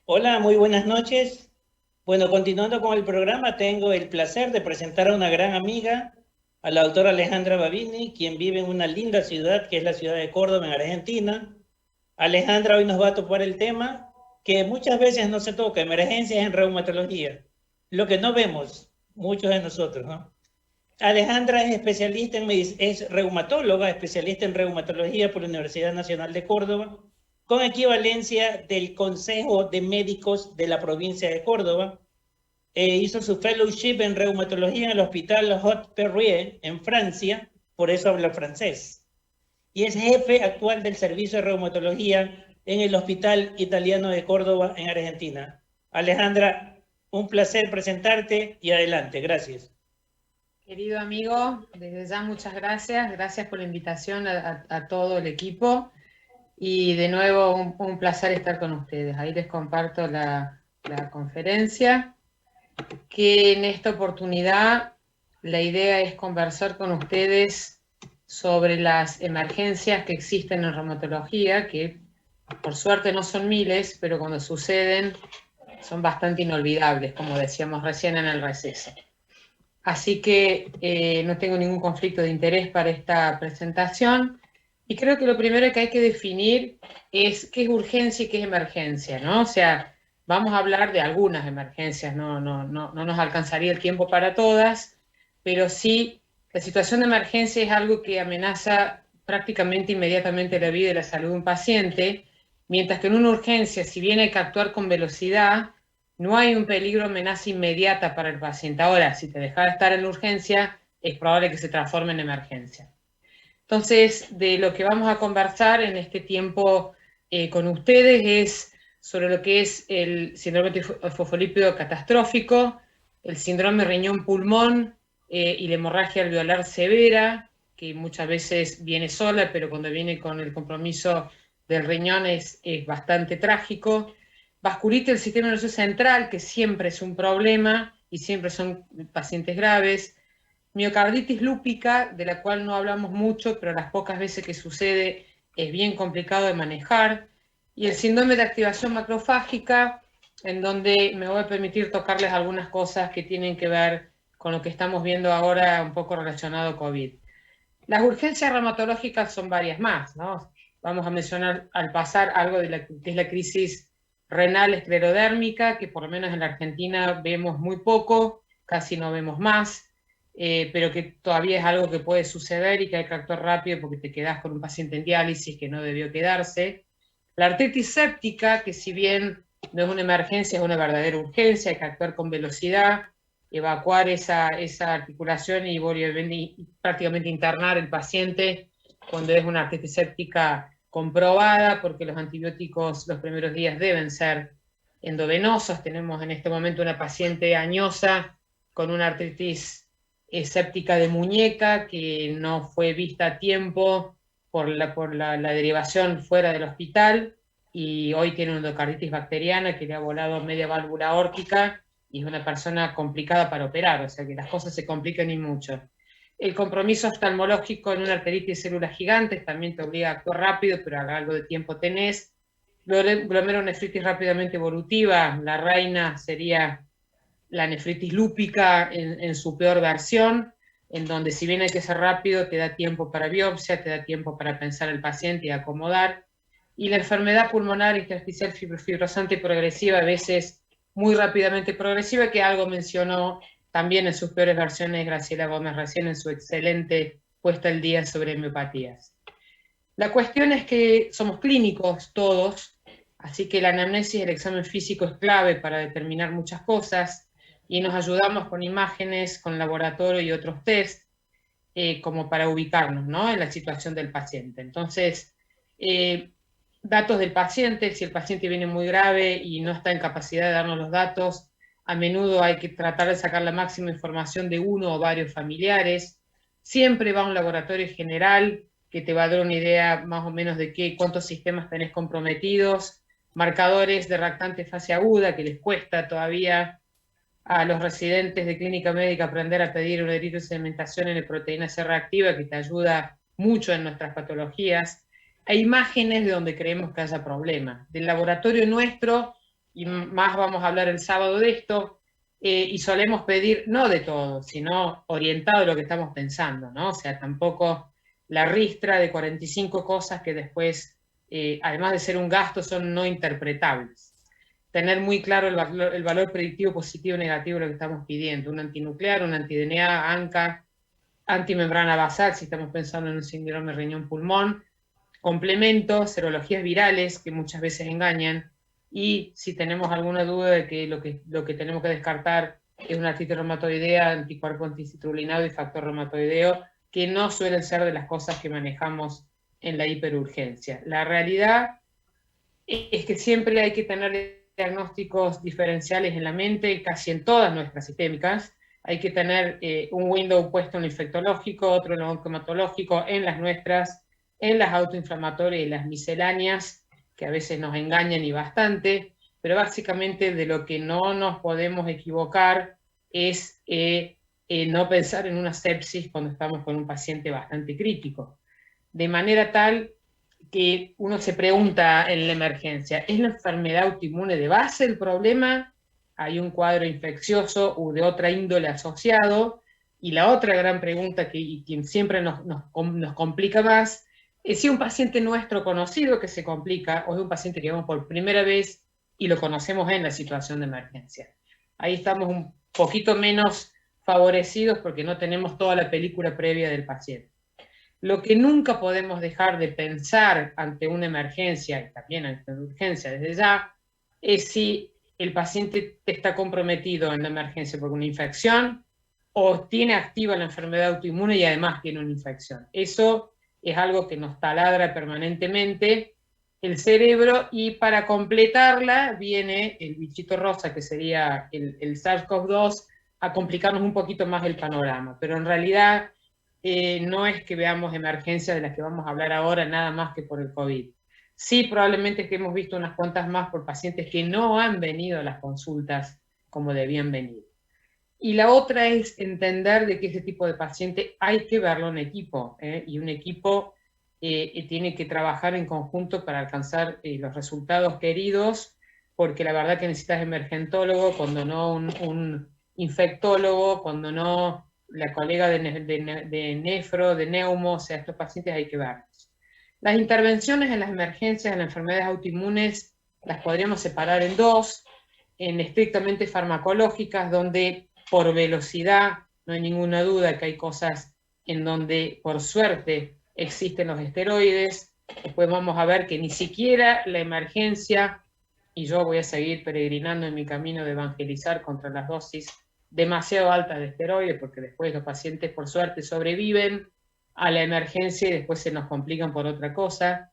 Hola, muy buenas noches. Bueno, continuando con el programa, tengo el placer de presentar a una gran amiga, a la doctora Alejandra Babini, quien vive en una linda ciudad que es la ciudad de Córdoba, en Argentina. Alejandra hoy nos va a topar el tema que muchas veces no se toca, emergencias en reumatología, lo que no vemos muchos de nosotros, ¿no? Alejandra es especialista es reumatóloga, especialista en reumatología por la Universidad Nacional de Córdoba, con equivalencia del Consejo de Médicos de la provincia de Córdoba. Hizo su fellowship en reumatología en el Hospital Haute-Perrier en Francia, por eso habla francés. Y es jefe actual del servicio de reumatología en el Hospital Italiano de Córdoba en Argentina. Alejandra, un placer presentarte y adelante. Gracias. Querido amigo, desde ya muchas gracias. Gracias por la invitación a todo el equipo. Y de nuevo, un placer estar con ustedes. Ahí les comparto la conferencia, que en esta oportunidad la idea es conversar con ustedes sobre las emergencias que existen en reumatología, que por suerte no son miles, pero cuando suceden son bastante inolvidables, como decíamos recién en el receso. Así que no tengo ningún conflicto de interés para esta presentación. Y creo que lo primero que hay que definir es qué es urgencia y qué es emergencia, ¿no? O sea, vamos a hablar de algunas emergencias, no nos alcanzaría el tiempo para todas, pero sí, la situación de emergencia es algo que amenaza prácticamente inmediatamente la vida y la salud de un paciente, mientras que en una urgencia, si bien hay que actuar con velocidad, no hay un peligro o amenaza inmediata para el paciente. Ahora, si te deja de estar en la urgencia, es probable que se transforme en emergencia. Entonces, de lo que vamos a conversar en este tiempo con ustedes es sobre lo que es el síndrome fosfolípido catastrófico, el síndrome riñón-pulmón y la hemorragia alveolar severa, que muchas veces viene sola, pero cuando viene con el compromiso del riñón es bastante trágico. Vasculitis del sistema nervioso central, que siempre es un problema y siempre son pacientes graves. Miocarditis lúpica, de la cual no hablamos mucho, pero las pocas veces que sucede es bien complicado de manejar. Y el síndrome de activación macrofágica, en donde me voy a permitir tocarles algunas cosas que tienen que ver con lo que estamos viendo ahora, un poco relacionado a COVID. Las urgencias reumatológicas son varias más, ¿no? Vamos a mencionar al pasar algo de que es la crisis renal esclerodérmica, que por lo menos en la Argentina vemos muy poco, casi no vemos más, pero que todavía es algo que puede suceder y que hay que actuar rápido porque te quedas con un paciente en diálisis que no debió quedarse. La artritis séptica, que si bien no es una emergencia, es una verdadera urgencia, hay que actuar con velocidad, evacuar esa articulación y prácticamente internar el paciente cuando es una artritis séptica comprobada, porque los antibióticos los primeros días deben ser endovenosos. Tenemos en este momento una paciente añosa con una artritis séptica de muñeca que no fue vista a tiempo por la derivación fuera del hospital y hoy tiene una endocarditis bacteriana que le ha volado media válvula aórtica y es una persona complicada para operar, o sea que las cosas se complican y mucho. El compromiso oftalmológico en una arteritis de células gigantes también te obliga a actuar rápido, pero a algo de tiempo tenés. Glomerulonefritis rápidamente evolutiva, la reina sería la nefritis lúpica en su peor versión, en donde si bien hay que ser rápido, te da tiempo para biopsia, te da tiempo para pensar el paciente y acomodar. Y la enfermedad pulmonar intersticial fibrosante progresiva, a veces muy rápidamente progresiva, que algo mencionó también en sus peores versiones Graciela Gómez recién en su excelente puesta al día sobre miopatías. La cuestión es que somos clínicos todos, así que la anamnesis, el examen físico es clave para determinar muchas cosas y nos ayudamos con imágenes, con laboratorio y otros test, como para ubicarnos, ¿no?, en la situación del paciente. Entonces, datos del paciente, si el paciente viene muy grave y no está en capacidad de darnos los datos, a menudo hay que tratar de sacar la máxima información de uno o varios familiares. Siempre va a un laboratorio general que te va a dar una idea más o menos de cuántos sistemas tenés comprometidos, marcadores de reactante fase aguda que les cuesta todavía a los residentes de clínica médica aprender a pedir una eritrosedimentación en la proteína C reactiva que te ayuda mucho en nuestras patologías. Hay imágenes de donde creemos que haya problemas. Del laboratorio nuestro y más vamos a hablar el sábado de esto, y solemos pedir no de todo, sino orientado a lo que estamos pensando, ¿no? O sea, tampoco la ristra de 45 cosas que después, además de ser un gasto, son no interpretables. Tener muy claro el valor predictivo positivo o negativo de lo que estamos pidiendo, un antinuclear, un anti-DNA, ANCA, antimembrana basal, si estamos pensando en un síndrome riñón-pulmón, complementos, serologías virales que muchas veces engañan, y si tenemos alguna duda de que lo que tenemos que descartar es una artritis reumatoidea, anticuerpo anticitrulinado y factor reumatoideo, que no suelen ser de las cosas que manejamos en la hiperurgencia. La realidad es que siempre hay que tener diagnósticos diferenciales en la mente, casi en todas nuestras sistémicas. Hay que tener un window puesto en lo infectológico, otro en lo oncomatológico, en las nuestras, en las autoinflamatorias y las misceláneas, que a veces nos engañan y bastante, pero básicamente de lo que no nos podemos equivocar es no pensar en una sepsis cuando estamos con un paciente bastante crítico. De manera tal que uno se pregunta en la emergencia, ¿es la enfermedad autoinmune de base el problema? ¿Hay un cuadro infeccioso o de otra índole asociado? Y la otra gran pregunta que siempre nos complica más es si un paciente nuestro conocido que se complica o es un paciente que vemos por primera vez y lo conocemos en la situación de emergencia. Ahí estamos un poquito menos favorecidos porque no tenemos toda la película previa del paciente. Lo que nunca podemos dejar de pensar ante una emergencia y también ante una urgencia desde ya es si el paciente está comprometido en la emergencia por una infección o tiene activa la enfermedad autoinmune y además tiene una infección. Eso es algo que nos taladra permanentemente el cerebro, y para completarla viene el bichito rosa, que sería el SARS-CoV-2, a complicarnos un poquito más el panorama. Pero en realidad no es que veamos emergencias de las que vamos a hablar ahora nada más que por el COVID. Sí, probablemente es que hemos visto unas cuantas más por pacientes que no han venido a las consultas como debían venir. Y la otra es entender de que ese tipo de paciente hay que verlo en equipo, y un equipo tiene que trabajar en conjunto para alcanzar los resultados queridos, porque la verdad que necesitas emergentólogo, cuando no un infectólogo, cuando no la colega de nefro, de neumo, o sea, estos pacientes hay que verlos. Las intervenciones en las emergencias, en las enfermedades autoinmunes, las podríamos separar en dos, en estrictamente farmacológicas, donde por velocidad no hay ninguna duda que hay cosas en donde por suerte existen los esteroides. Después vamos a ver que ni siquiera la emergencia, y yo voy a seguir peregrinando en mi camino de evangelizar contra las dosis demasiado altas de esteroides, porque después los pacientes por suerte sobreviven a la emergencia y después se nos complican por otra cosa.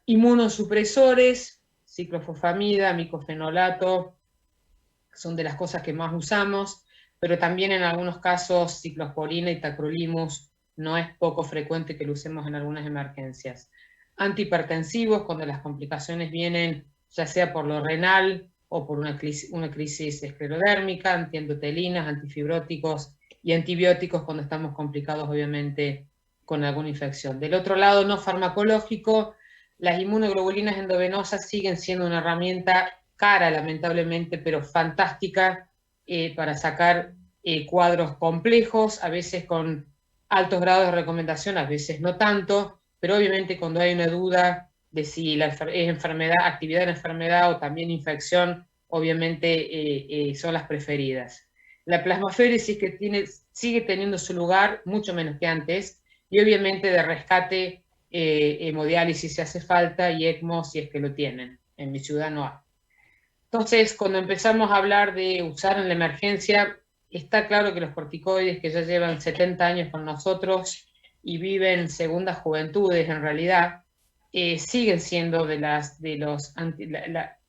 Inmunosupresores, ciclofosfamida, micofenolato, son de las cosas que más usamos, pero también en algunos casos ciclosporina y tacrolimus no es poco frecuente que lo usemos en algunas emergencias. Antihipertensivos, cuando las complicaciones vienen ya sea por lo renal o por una crisis esclerodérmica, antiendotelinas, antifibróticos y antibióticos cuando estamos complicados obviamente con alguna infección. Del otro lado, no farmacológico, las inmunoglobulinas endovenosas siguen siendo una herramienta cara, lamentablemente, pero fantástica para sacar cuadros complejos, a veces con altos grados de recomendación, a veces no tanto, pero obviamente cuando hay una duda de si es enfermedad, actividad de la enfermedad o también infección, obviamente son las preferidas. La plasmaféresis que sigue teniendo su lugar, mucho menos que antes, y obviamente de rescate, hemodiálisis si hace falta, y ECMO si es que lo tienen. En mi ciudad no hay. Entonces, cuando empezamos a hablar de usar en la emergencia, está claro que los corticoides, que ya llevan 70 años con nosotros y viven segundas juventudes en realidad, siguen siendo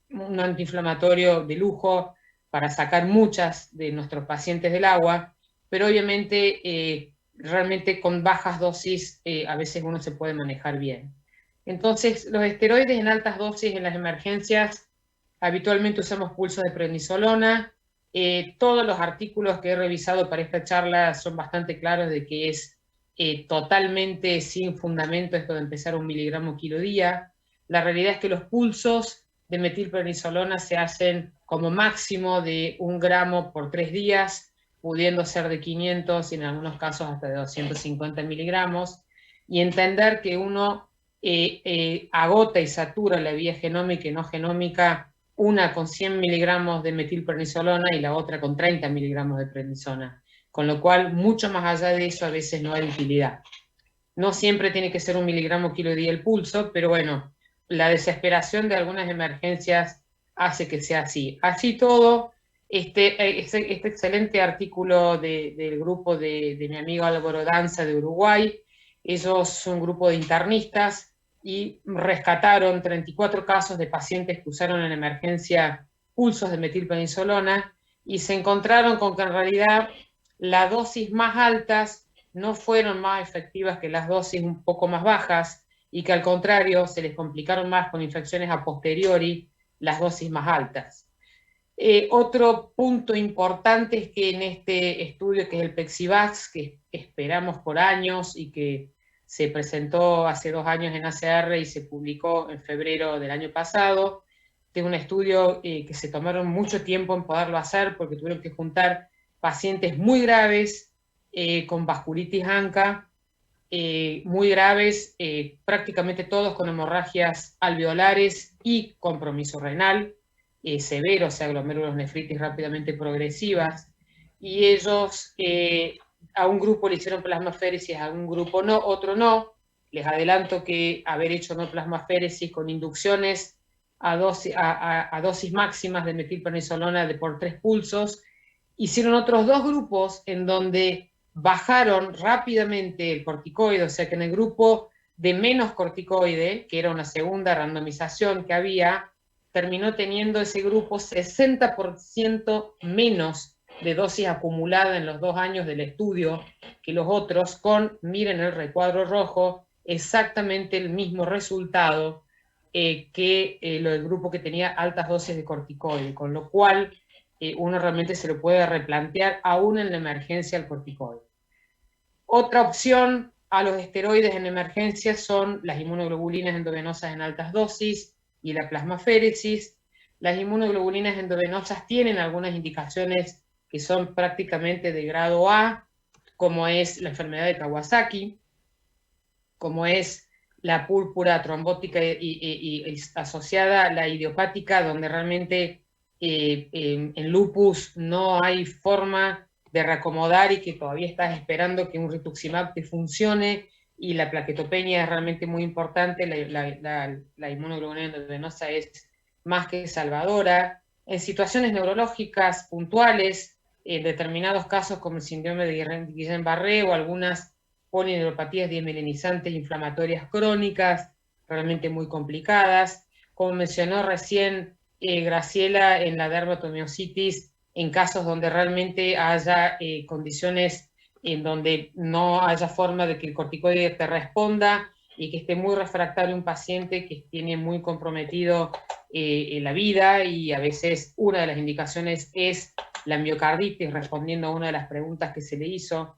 un antiinflamatorio de lujo para sacar muchas de nuestros pacientes del agua, pero obviamente realmente con bajas dosis a veces uno se puede manejar bien. Entonces, los esteroides en altas dosis en las emergencias, habitualmente usamos pulso de prednisolona. Todos los artículos que he revisado para esta charla son bastante claros de que es totalmente sin fundamento esto de empezar 1 miligramo kilo día. La realidad es que los pulsos de metilprednisolona se hacen como máximo de 1 gramo por 3 días, pudiendo ser de 500 y en algunos casos hasta de 250 miligramos, y entender que uno agota y satura la vía genómica y no genómica, una con 100 miligramos de metilprednisolona y la otra con 30 miligramos de prednisona, con lo cual mucho más allá de eso a veces no hay utilidad. No siempre tiene que ser 1 miligramo kilo día el pulso, pero bueno, la desesperación de algunas emergencias hace que sea así. Así todo, este excelente artículo del grupo de mi amigo Álvaro Danza de Uruguay, ellos son un grupo de internistas y rescataron 34 casos de pacientes que usaron en emergencia pulsos de metilprednisolona y se encontraron con que en realidad las dosis más altas no fueron más efectivas que las dosis un poco más bajas y que al contrario se les complicaron más con infecciones a posteriori las dosis más altas. Otro punto importante es que en este estudio, que es el Pexivax, que esperamos por años y que se presentó hace 2 años en ACR y se publicó en febrero del año pasado, es un estudio que se tomaron mucho tiempo en poderlo hacer porque tuvieron que juntar pacientes muy graves con vasculitis ANCA, muy graves, prácticamente todos con hemorragias alveolares y compromiso renal severo, o sea, glomerulonefritis rápidamente progresivas, y ellos a un grupo le hicieron plasmaféresis, a un grupo no, otro no. Les adelanto que haber hecho no plasmaféresis con inducciones a dosis máximas de metilprednisolona por 3 pulsos, hicieron otros 2 grupos en donde bajaron rápidamente el corticoide, o sea que en el grupo de menos corticoide, que era una segunda randomización que había, terminó teniendo ese grupo 60% menos de dosis acumulada en los 2 años del estudio que los otros, con, miren el recuadro rojo, exactamente el mismo resultado que lo del grupo que tenía altas dosis de corticoide, con lo cual uno realmente se lo puede replantear aún en la emergencia al corticoide. Otra opción a los esteroides en emergencia son las inmunoglobulinas endovenosas en altas dosis y la plasmaféresis. Las inmunoglobulinas endovenosas tienen algunas indicaciones que son prácticamente de grado A, como es la enfermedad de Kawasaki, como es la púrpura trombótica y asociada a la idiopática, donde realmente en lupus no hay forma de reacomodar y que todavía estás esperando que un rituximab te funcione, y la plaquetopenia es realmente muy importante, la inmunoglobulina endovenosa es más que salvadora. En situaciones neurológicas puntuales, en determinados casos como el síndrome de Guillain-Barré o algunas polineuropatías desmielinizantes inflamatorias crónicas, realmente muy complicadas. Como mencionó recién Graciela, en la dermatomiositis, en casos donde realmente haya condiciones en donde no haya forma de que el corticoide te responda y que esté muy refractario un paciente que tiene muy comprometido la vida, y a veces una de las indicaciones es la miocarditis, respondiendo a una de las preguntas que se le hizo.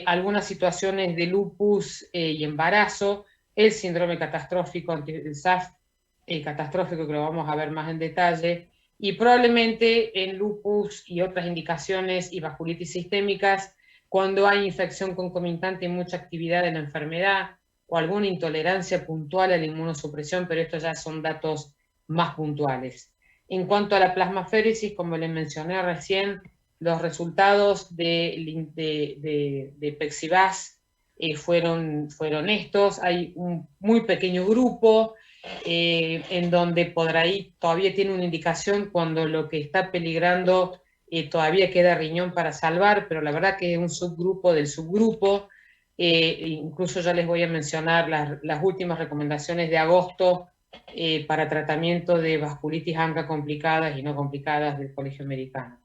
Algunas situaciones de lupus y embarazo, el síndrome catastrófico, el SAF catastrófico, que lo vamos a ver más en detalle, y probablemente en lupus y otras indicaciones y vasculitis sistémicas, cuando hay infección concomitante y mucha actividad en la enfermedad, o alguna intolerancia puntual a la inmunosupresión, pero estos ya son datos más puntuales. En cuanto a la plasmaféresis, como les mencioné recién, los resultados de Pexivax fueron estos. Hay un muy pequeño grupo en donde por ahí todavía tiene una indicación cuando lo que está peligrando todavía queda riñón para salvar, pero la verdad que es un subgrupo del subgrupo. Incluso ya les voy a mencionar las últimas recomendaciones de agosto para tratamiento de vasculitis ANCA complicadas y no complicadas del Colegio Americano.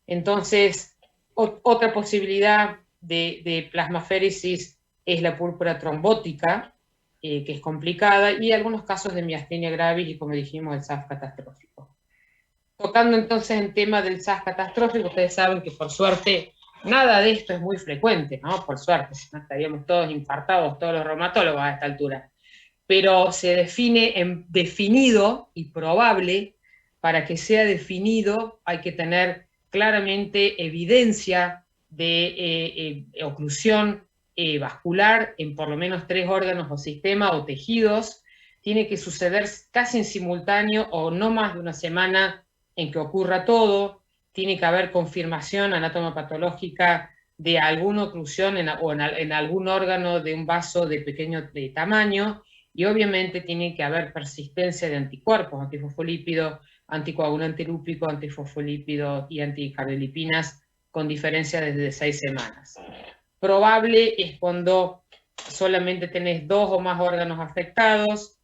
Entonces, otra posibilidad de plasmaféresis es la púrpura trombótica, que es complicada, y algunos casos de miastenia gravis y, como dijimos, el SAF catastrófico. Tocando entonces el tema del SAF catastrófico, ustedes saben que por suerte nada de esto es muy frecuente, ¿no? Por suerte, si no estaríamos todos infartados, todos los reumatólogos a esta altura. Pero se define en definido y probable para que sea definido hay que tener claramente evidencia de oclusión vascular en por lo menos 3 órganos o sistemas o tejidos. Tiene que suceder casi en simultáneo o no más de una semana en que ocurra todo. Tiene que haber confirmación anatomopatológica de alguna oclusión en algún órgano de un vaso de pequeño tamaño, y obviamente tiene que haber persistencia de anticuerpos, antifosfolípidos, anticoagulante lúpico, antifosfolípido y anticardiolipinas, con diferencia desde 6 semanas. Probable es cuando solamente tenés 2 o más órganos afectados,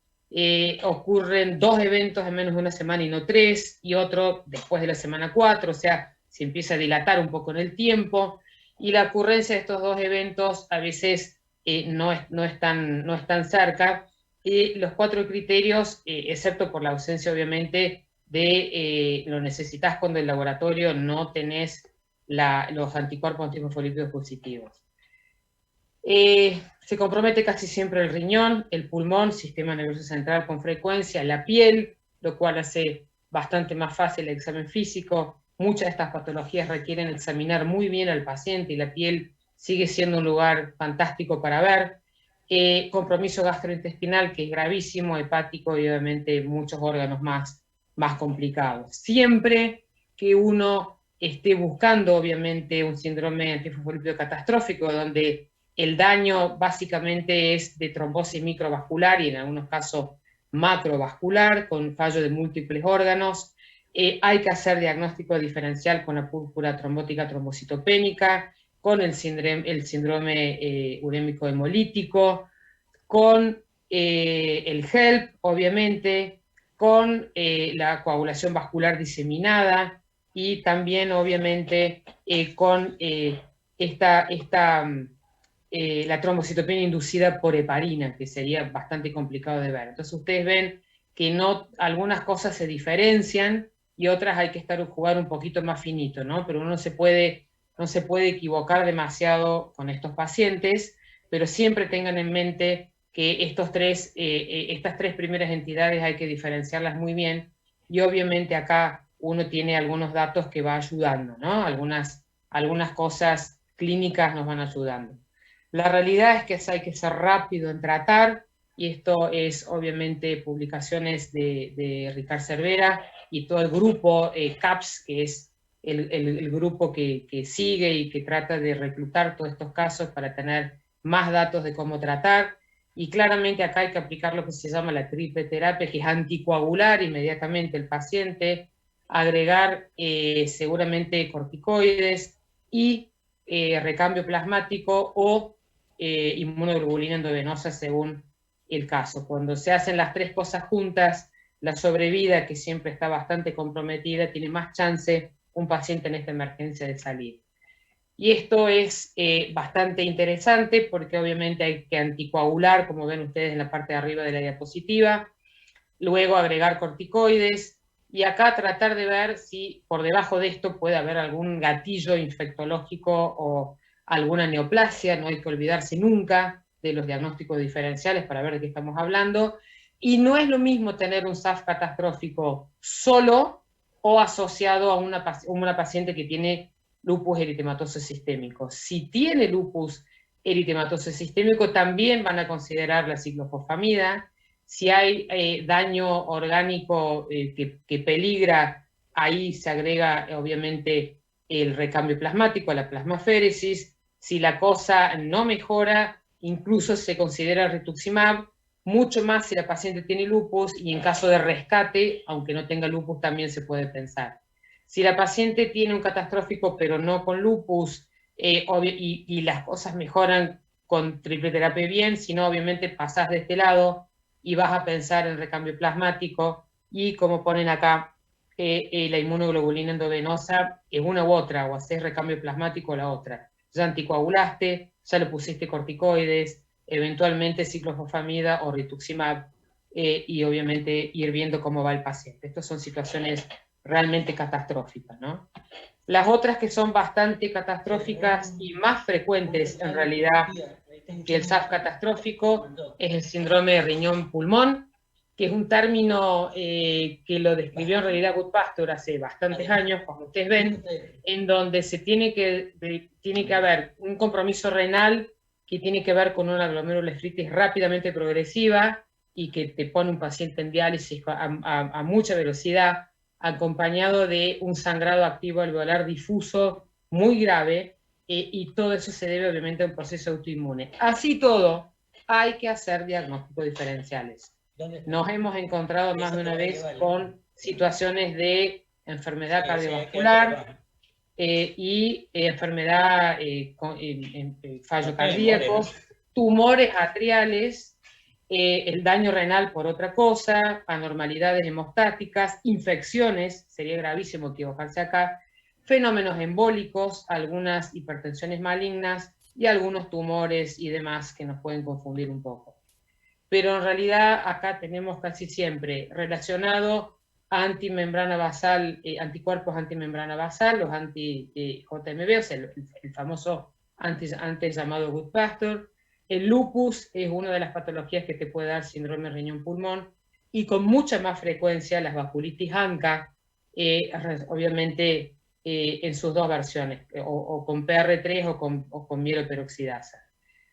ocurren 2 eventos en menos de una semana y no 3, y otro después de la semana 4, o sea, se empieza a dilatar un poco en el tiempo, y la ocurrencia de estos 2 eventos a veces no es tan cerca. Los 4 criterios, excepto por la ausencia obviamente de lo necesitas cuando el laboratorio no tenés los anticuerpos antifosfolípidos positivos. Se compromete casi siempre el riñón, el pulmón, sistema nervioso central con frecuencia, la piel, lo cual hace bastante más fácil el examen físico. Muchas de estas patologías requieren examinar muy bien al paciente y la piel sigue siendo un lugar fantástico para ver. Compromiso gastrointestinal, que es gravísimo, hepático y obviamente muchos órganos más complicados. Siempre que uno esté buscando obviamente un síndrome antifosfolípido catastrófico, donde el daño básicamente es de trombosis microvascular y en algunos casos macrovascular, con fallo de múltiples órganos, hay que hacer diagnóstico diferencial con la púrpura trombótica trombocitopénica, con el síndrome urémico hemolítico, con el HELP, obviamente, con la coagulación vascular diseminada y también, obviamente, con la trombocitopenia inducida por heparina, que sería bastante complicado de ver. Entonces ustedes ven que algunas cosas se diferencian y otras hay que jugar un poquito más finito, ¿no? Pero uno no se puede equivocar demasiado con estos pacientes, pero siempre tengan en mente que estas 3 primeras entidades hay que diferenciarlas muy bien, y obviamente acá uno tiene algunos datos que va ayudando, ¿no? Algunas cosas clínicas nos van ayudando. La realidad es que hay que ser rápido en tratar, y esto es obviamente publicaciones de Ricard Cervera y todo el grupo CAPS, que es el grupo que sigue y que trata de reclutar todos estos casos para tener más datos de cómo tratar. Y claramente acá hay que aplicar lo que se llama la triple terapia, que es anticoagular inmediatamente el paciente, agregar seguramente corticoides y recambio plasmático o inmunoglobulina endovenosa según el caso. Cuando se hacen las 3 cosas juntas, la sobrevida, que siempre está bastante comprometida, tiene más chance un paciente en esta emergencia de salir. Y esto es bastante interesante porque obviamente hay que anticoagular, como ven ustedes en la parte de arriba de la diapositiva, luego agregar corticoides, y acá tratar de ver si por debajo de esto puede haber algún gatillo infectológico o alguna neoplasia. No hay que olvidarse nunca de los diagnósticos diferenciales para ver de qué estamos hablando, y no es lo mismo tener un SAF catastrófico solo o asociado a una paciente que tiene lupus eritematoso sistémico. Si tiene lupus eritematoso sistémico, también van a considerar la ciclofosfamida. Si hay daño orgánico que peligra, ahí se agrega obviamente el recambio plasmático, la plasmaféresis. Si la cosa no mejora, incluso se considera rituximab, mucho más si la paciente tiene lupus, y en caso de rescate, aunque no tenga lupus, también se puede pensar. Si la paciente tiene un catastrófico pero no con lupus, y las cosas mejoran con triple terapia bien, si no, obviamente pasás de este lado y vas a pensar en recambio plasmático, y como ponen acá, la inmunoglobulina endovenosa es una u otra, o haces recambio plasmático o la otra. Ya anticoagulaste, ya le pusiste corticoides, eventualmente ciclofosfamida o rituximab, y obviamente ir viendo cómo va el paciente. Estas son situaciones realmente catastróficas, ¿no? Las otras que son bastante catastróficas y más frecuentes en realidad que el SAF catastrófico es el síndrome de riñón-pulmón, que es un término que lo describió en realidad Goodpaster hace bastantes años, como ustedes ven, en donde tiene que haber un compromiso renal que tiene que ver con una glomerulonefritis rápidamente progresiva y que te pone un paciente en diálisis a mucha velocidad, acompañado de un sangrado activo alveolar difuso muy grave, y todo eso se debe obviamente a un proceso autoinmune. Así todo, hay que hacer diagnósticos diferenciales. Nos hemos encontrado más de una vez con situaciones de enfermedad cardiovascular y enfermedad con fallo cardíaco, tumores atriales, el daño renal por otra cosa, anormalidades hemostáticas, infecciones, sería gravísimo equivocarse acá, fenómenos embólicos, algunas hipertensiones malignas y algunos tumores y demás que nos pueden confundir un poco. Pero en realidad acá tenemos casi siempre relacionado a antimembrana basal, anticuerpos antimembrana basal, los anti-JMB, o sea, el famoso antes llamado Goodpaster. El lupus es una de las patologías que te puede dar síndrome riñón-pulmón, y con mucha más frecuencia las vasculitis ANCA, obviamente en sus dos versiones, o con PR3 o con mieloperoxidasa.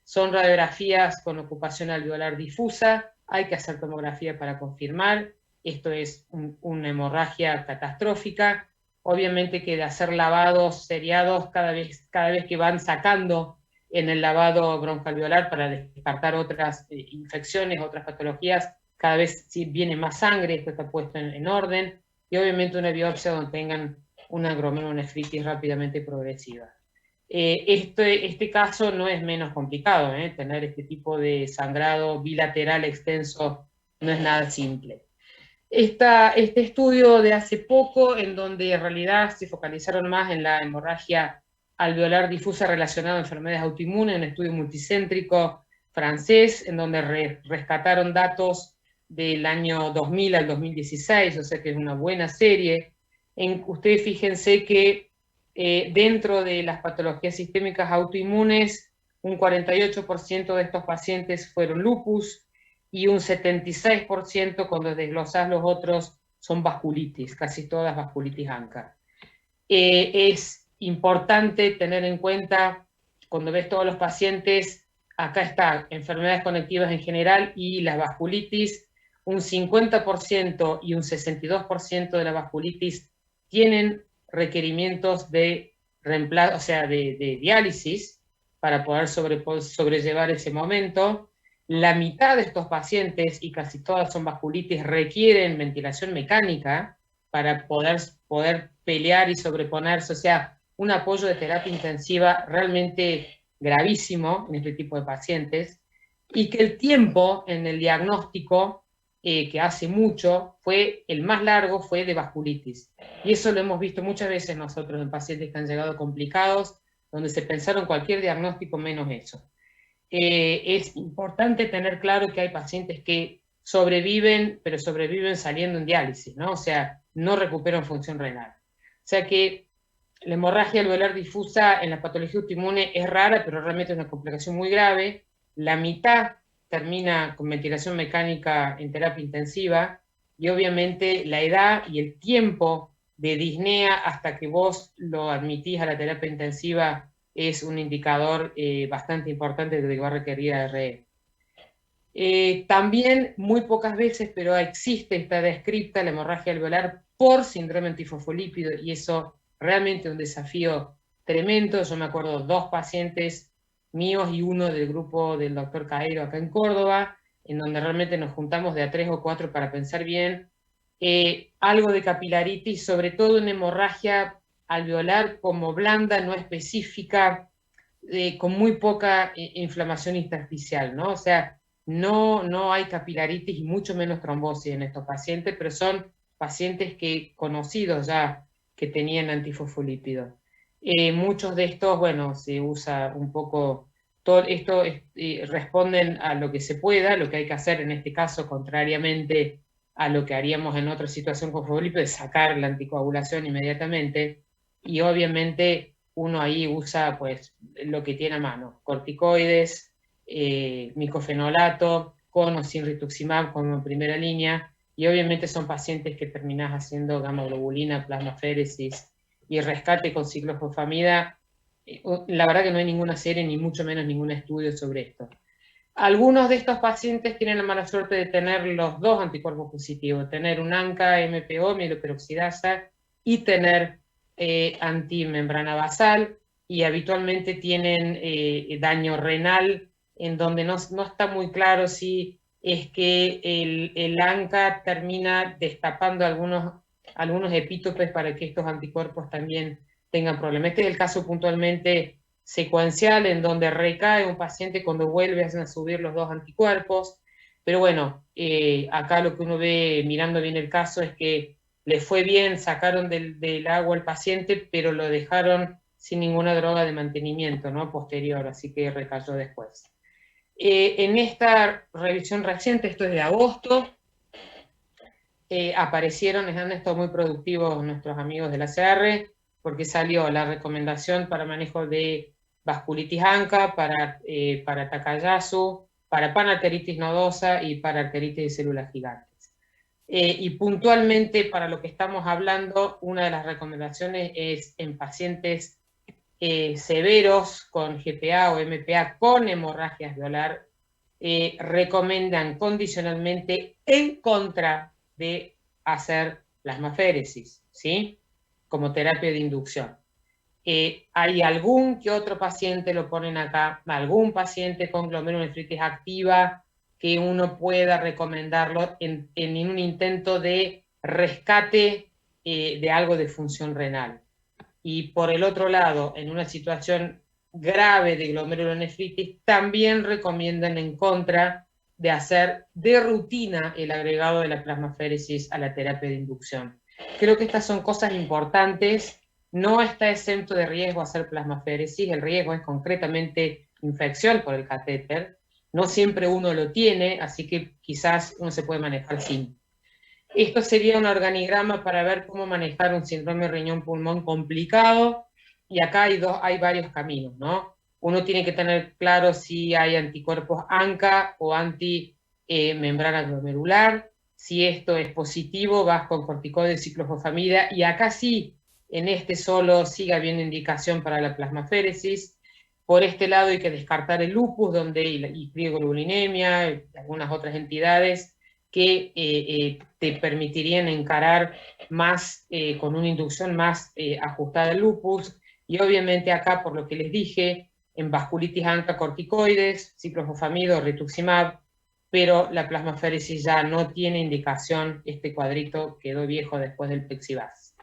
Son radiografías con ocupación alveolar difusa, hay que hacer tomografía para confirmar, esto es una hemorragia catastrófica, obviamente que de hacer lavados seriados cada vez que van sacando en el lavado broncoalveolar para descartar otras infecciones, otras patologías, cada vez viene más sangre, esto está puesto en orden, y obviamente una biopsia donde tengan una glomerulonefritis rápidamente progresiva. Este caso no es menos complicado, tener este tipo de sangrado bilateral extenso no es nada simple. Este estudio de hace poco, en donde en realidad se focalizaron más en la hemorragia alveolar difusa relacionada a enfermedades autoinmunes, un estudio multicéntrico francés, en donde rescataron datos del año 2000 al 2016, o sea que es una buena serie. Ustedes fíjense que dentro de las patologías sistémicas autoinmunes, un 48% de estos pacientes fueron lupus y un 76% cuando desglosás los otros son vasculitis, casi todas vasculitis ANCA. Es importante tener en cuenta, cuando ves todos los pacientes, acá está enfermedades conectivas en general y las vasculitis, un 50% y un 62% de la vasculitis tienen requerimientos de reemplazo, o sea, de diálisis para poder sobrellevar ese momento. La mitad de estos pacientes, y casi todas son vasculitis, requieren ventilación mecánica para poder pelear y sobreponerse, o sea, un apoyo de terapia intensiva realmente gravísimo en este tipo de pacientes, y que el tiempo en el diagnóstico, que hace mucho, el más largo fue de vasculitis. Y eso lo hemos visto muchas veces nosotros en pacientes que han llegado complicados, donde se pensaron cualquier diagnóstico menos eso. Es importante tener claro que hay pacientes que sobreviven, pero sobreviven saliendo en diálisis, ¿no? O sea, no recuperan función renal. O sea que la hemorragia alveolar difusa en la patología autoinmune es rara, pero realmente es una complicación muy grave. La mitad termina con ventilación mecánica en terapia intensiva, y obviamente la edad y el tiempo de disnea hasta que vos lo admitís a la terapia intensiva es un indicador bastante importante de que va a requerir ARE. También, muy pocas veces, pero existe, está descrita la hemorragia alveolar por síndrome antifosfolípido, y eso realmente es un desafío tremendo. Yo me acuerdo 2 pacientes míos y uno del grupo del doctor Cairo acá en Córdoba, en donde realmente nos juntamos de a 3 o 4 para pensar bien. Algo de capilaritis, sobre todo en hemorragia alveolar como blanda, no específica, con muy poca inflamación intersticial, ¿no? O sea, no hay capilaritis y mucho menos trombosis en estos pacientes, pero son pacientes conocidos ya que tenían antifosfolípidos. Muchos de estos, bueno, se usa un poco, todo esto responden a lo que se pueda, lo que hay que hacer en este caso, contrariamente a lo que haríamos en otra situación con fosfolípidos, es sacar la anticoagulación inmediatamente, y obviamente uno ahí usa pues lo que tiene a mano, corticoides, micofenolato, con o sin rituximab como en primera línea, y obviamente son pacientes que terminás haciendo gamma globulina, plasmaféresis y rescate con ciclofosfamida. La verdad que no hay ninguna serie, ni mucho menos ningún estudio sobre esto. Algunos de estos pacientes tienen la mala suerte de tener los dos anticuerpos positivos, tener un ANCA, MPO, mieloperoxidasa, y tener antimembrana basal, y habitualmente tienen daño renal, en donde no está muy claro si es que el ANCA termina destapando algunos epítopes para que estos anticuerpos también tengan problemas. Este es el caso puntualmente secuencial, en donde recae un paciente cuando vuelve a subir los dos anticuerpos, pero bueno, acá lo que uno ve mirando bien el caso es que le fue bien, sacaron del agua al paciente, pero lo dejaron sin ninguna droga de mantenimiento, ¿no?, posterior, así que recayó después. En esta revisión reciente, esto es de agosto, aparecieron, han estado muy productivos nuestros amigos de la CR, porque salió la recomendación para manejo de vasculitis ANCA, para Takayasu, para panarteritis nodosa y para arteritis de células gigantes. Y puntualmente para lo que estamos hablando, una de las recomendaciones es en pacientes severos con GPA o MPA con hemorragia alveolar, recomiendan condicionalmente en contra de hacer plasmaféresis, ¿sí?, como terapia de inducción. Hay algún que otro paciente, lo ponen acá, algún paciente con glomerulonefritis activa que uno pueda recomendarlo en un intento de rescate de algo de función renal. Y por el otro lado, en una situación grave de glomerulonefritis, también recomiendan en contra de hacer de rutina el agregado de la plasmaféresis a la terapia de inducción. Creo que estas son cosas importantes. No está exento de riesgo hacer plasmaféresis, el riesgo es concretamente infección por el catéter. No siempre uno lo tiene, así que quizás uno se puede manejar sin. Esto sería un organigrama para ver cómo manejar un síndrome riñón-pulmón complicado, y acá hay varios caminos, ¿no? Uno tiene que tener claro si hay anticuerpos ANCA o antimembrana glomerular. Si esto es positivo, vas con corticoides, ciclofosfamida, y acá sí, en este solo sigue habiendo indicación para la plasmaféresis. Por este lado hay que descartar el lupus, y crioglobulinemia, y algunas otras entidades que te permitirían encarar más, con una inducción más ajustada al lupus. Y obviamente acá, por lo que les dije, en vasculitis ANCA, corticoides, ciclofosfamida o rituximab, pero la plasmaféresis ya no tiene indicación. Este cuadrito quedó viejo después del Plexivas.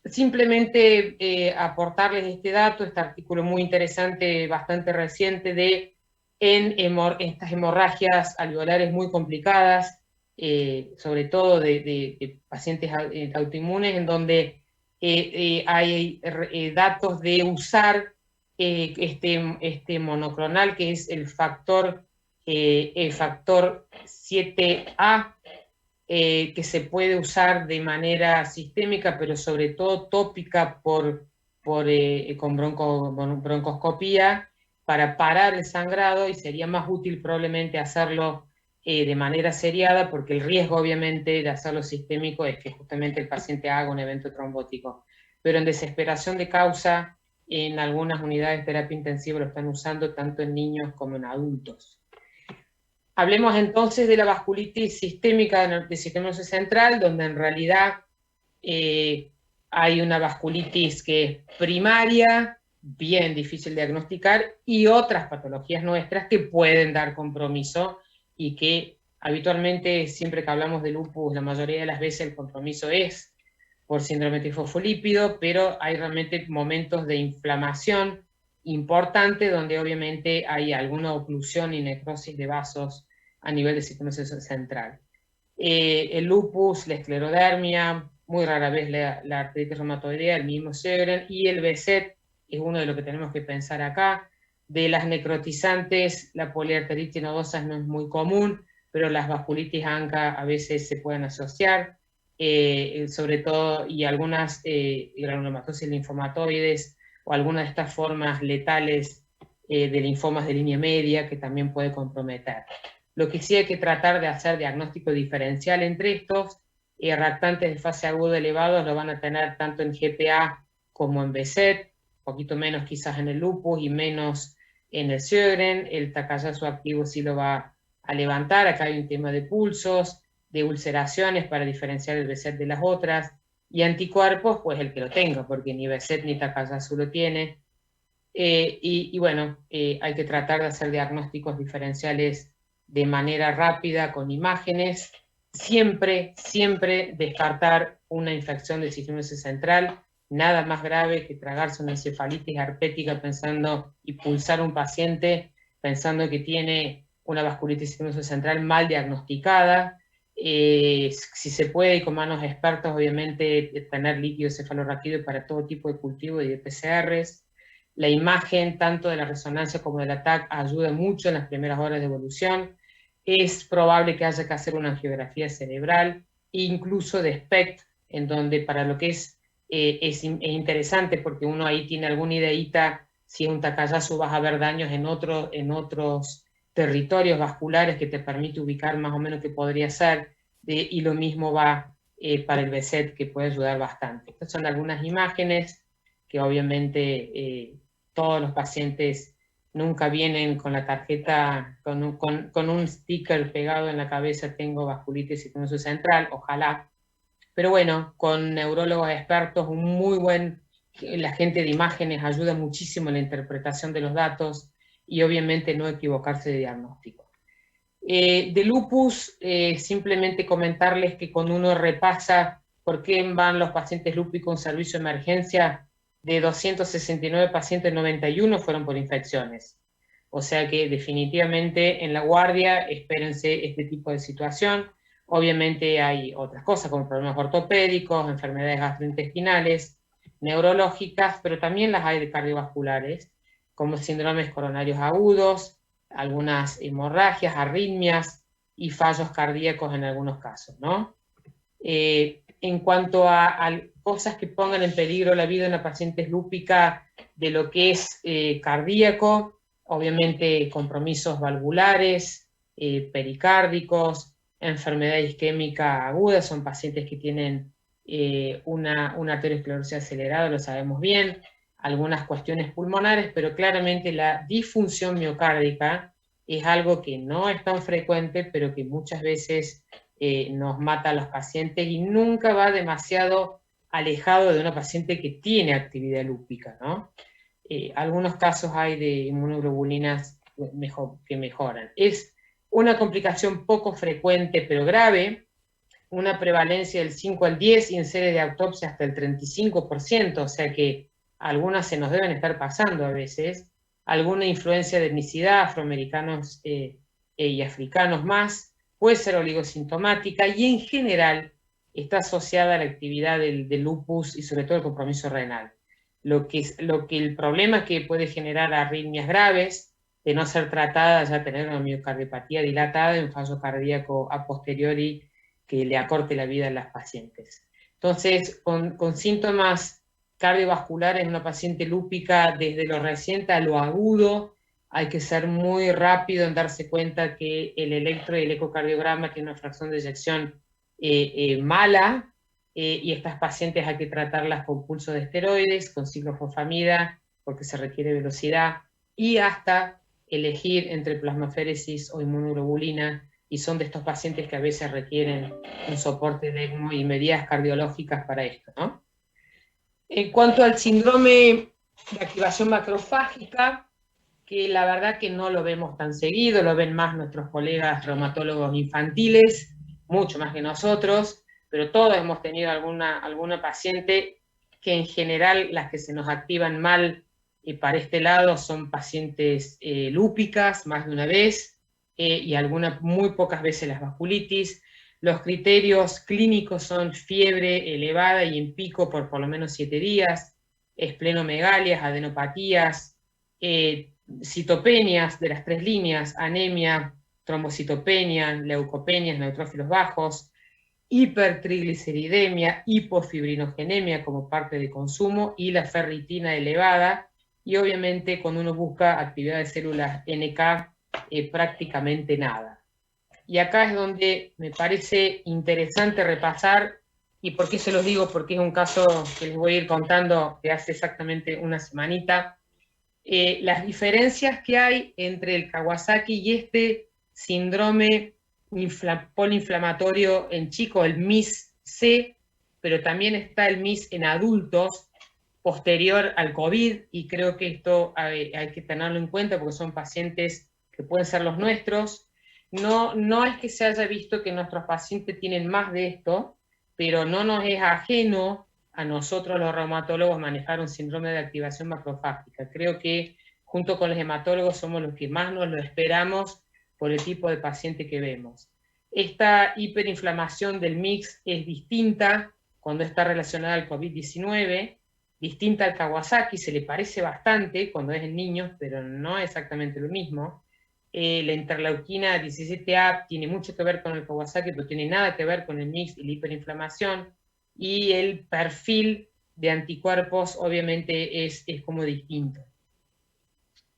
Simplemente aportarles este dato, este artículo muy interesante, bastante reciente, estas hemorragias alveolares muy complicadas, sobre todo de pacientes autoinmunes, en donde hay datos de usar este monoclonal, que es el factor 7A, que se puede usar de manera sistémica, pero sobre todo tópica con broncoscopía, para parar el sangrado, y sería más útil probablemente hacerlo de manera seriada, porque el riesgo obviamente de hacerlo sistémico es que justamente el paciente haga un evento trombótico. Pero en desesperación de causa, en algunas unidades de terapia intensiva lo están usando tanto en niños como en adultos. Hablemos entonces de la vasculitis sistémica del sistema nervioso central, donde en realidad hay una vasculitis que es primaria, bien difícil de diagnosticar, y otras patologías nuestras que pueden dar compromiso, y que habitualmente, siempre que hablamos de lupus, la mayoría de las veces el compromiso es por síndrome trifosfolípido, pero hay realmente momentos de inflamación importante donde obviamente hay alguna oclusión y necrosis de vasos a nivel del sistema nervioso central. El lupus, la esclerodermia, muy rara vez la artritis reumatoidea, el mismo Sjögren, y el BSET es uno de lo que tenemos que pensar acá. De las necrotizantes, la poliarteritis nodosa no es muy común, pero las vasculitis ANCA a veces se pueden asociar, sobre todo, y algunas granulomatosis linfomatoides, o algunas de estas formas letales de linfomas de línea media, que también puede comprometer. Lo que sí hay que tratar de hacer diagnóstico diferencial entre estos. Reactantes de fase aguda elevados lo van a tener tanto en GPA como en BSET, un poquito menos quizás en el lupus y menos en el Sjögren. El Takayasu activo sí lo va a levantar. Acá hay un tema de pulsos, de ulceraciones para diferenciar el BSET de las otras, y anticuerpos, pues el que lo tenga, porque ni BSET ni Takayasu lo tiene. Y bueno, hay que tratar de hacer diagnósticos diferenciales de manera rápida, con imágenes. Siempre descartar una infección del sistema nervioso central. Nada más grave que tragarse una encefalitis herpética pensando y pulsar a un paciente pensando que tiene una vasculitis del sistema nervioso central mal diagnosticada. Si se puede, y con manos expertas, obviamente, tener líquido cefalorraquídeo para todo tipo de cultivo y de PCRs. La imagen, tanto de la resonancia como del TAC, ayuda mucho en las primeras horas de evolución. Es probable que haya que hacer una angiografía cerebral, incluso de SPECT, en donde para lo que es interesante, porque uno ahí tiene alguna ideita, si es un Takayasu vas a ver daños en otros territorios vasculares que te permite ubicar más o menos qué podría ser, y lo mismo va para el BSET, que puede ayudar bastante. Estas son algunas imágenes que obviamente todos los pacientes nunca vienen con la tarjeta, con un sticker pegado en la cabeza, tengo vasculitis sistema nervioso central, ojalá. Pero bueno, con neurólogos expertos, la gente de imágenes ayuda muchísimo en la interpretación de los datos y obviamente no equivocarse de diagnóstico. De lupus, simplemente comentarles que cuando uno repasa por qué van los pacientes lúpicos en servicio de emergencia, de 269 pacientes, 91 fueron por infecciones. O sea que definitivamente en la guardia espérense este tipo de situación. Obviamente hay otras cosas como problemas ortopédicos, enfermedades gastrointestinales, neurológicas, pero también las hay de cardiovasculares, como síndromes coronarios agudos, algunas hemorragias, arritmias y fallos cardíacos en algunos casos, ¿no? En cuanto a cosas que pongan en peligro la vida de una paciente lúpica de lo que es cardíaco, obviamente compromisos valvulares, pericárdicos, enfermedad isquémica aguda, son pacientes que tienen una arteriosclerosis acelerada, lo sabemos bien, algunas cuestiones pulmonares, pero claramente la disfunción miocárdica es algo que no es tan frecuente, pero que muchas veces nos mata a los pacientes y nunca va demasiado alejado de una paciente que tiene actividad lúpica, ¿no? Algunos casos hay de inmunoglobulinas que mejoran. Es una complicación poco frecuente, pero grave, una prevalencia del 5 al 10 y en series de autopsia hasta el 35%, o sea que algunas se nos deben estar pasando a veces, alguna influencia de etnicidad, afroamericanos y africanos más, puede ser oligosintomática y en general está asociada a la actividad del lupus y sobre todo el compromiso renal. Lo que el problema que puede generar arritmias graves, de no ser tratada, ya tener una miocardiopatía dilatada y un fallo cardíaco a posteriori que le acorte la vida a las pacientes. Entonces, con síntomas cardiovasculares en una paciente lúpica, desde lo reciente a lo agudo, hay que ser muy rápido en darse cuenta que el electro y el ecocardiograma tiene una fracción de eyección mala, y estas pacientes hay que tratarlas con pulso de esteroides, con ciclofosfamida, porque se requiere velocidad, y hasta elegir entre plasmaféresis o inmunoglobulina, y son de estos pacientes que a veces requieren un soporte de ECMO y medidas cardiológicas para esto, ¿no? En cuanto al síndrome de activación macrofágica, que la verdad que no lo vemos tan seguido, lo ven más nuestros colegas reumatólogos infantiles, mucho más que nosotros, pero todos hemos tenido alguna paciente que en general las que se nos activan mal para este lado son pacientes lúpicas, más de una vez, y muy pocas veces las vasculitis. Los criterios clínicos son fiebre elevada y en pico por lo menos 7 días, esplenomegalias, adenopatías, citopenias de las 3 líneas, anemia, trombocitopenia, leucopenias, neutrófilos bajos, hipertrigliceridemia, hipofibrinogenemia como parte de consumo y la ferritina elevada, y obviamente cuando uno busca actividad de células NK, prácticamente nada. Y acá es donde me parece interesante repasar, y por qué se los digo, porque es un caso que les voy a ir contando de hace exactamente una semanita, las diferencias que hay entre el Kawasaki y este síndrome polinflamatorio en chicos, el MIS-C, pero también está el MIS en adultos posterior al COVID, y creo que esto hay que tenerlo en cuenta porque son pacientes que pueden ser los nuestros. No es que se haya visto que nuestros pacientes tienen más de esto, pero no nos es ajeno a nosotros los reumatólogos manejar un síndrome de activación macrofágica. Creo que junto con los hematólogos somos los que más nos lo esperamos por el tipo de paciente que vemos. Esta hiperinflamación del mix es distinta cuando está relacionada al COVID-19, distinta al Kawasaki, se le parece bastante cuando es en niños, pero no es exactamente lo mismo. La interleuquina 17A tiene mucho que ver con el Kawasaki, pero tiene nada que ver con el mix y la hiperinflamación, y el perfil de anticuerpos obviamente es como distinto.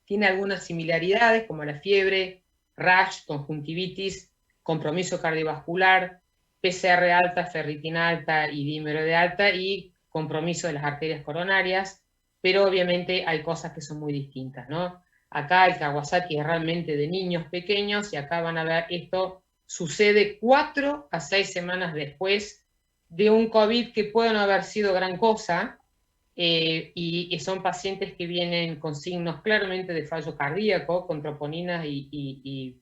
Tiene algunas similaridades como la fiebre, rash, conjuntivitis, compromiso cardiovascular, PCR alta, ferritina alta y dímero de alta, y compromiso de las arterias coronarias, pero obviamente hay cosas que son muy distintas, ¿no? Acá el Kawasaki es realmente de niños pequeños, y acá van a ver, esto sucede 4 a 6 semanas después de un COVID que puede no haber sido gran cosa, y son pacientes que vienen con signos claramente de fallo cardíaco, con troponinas y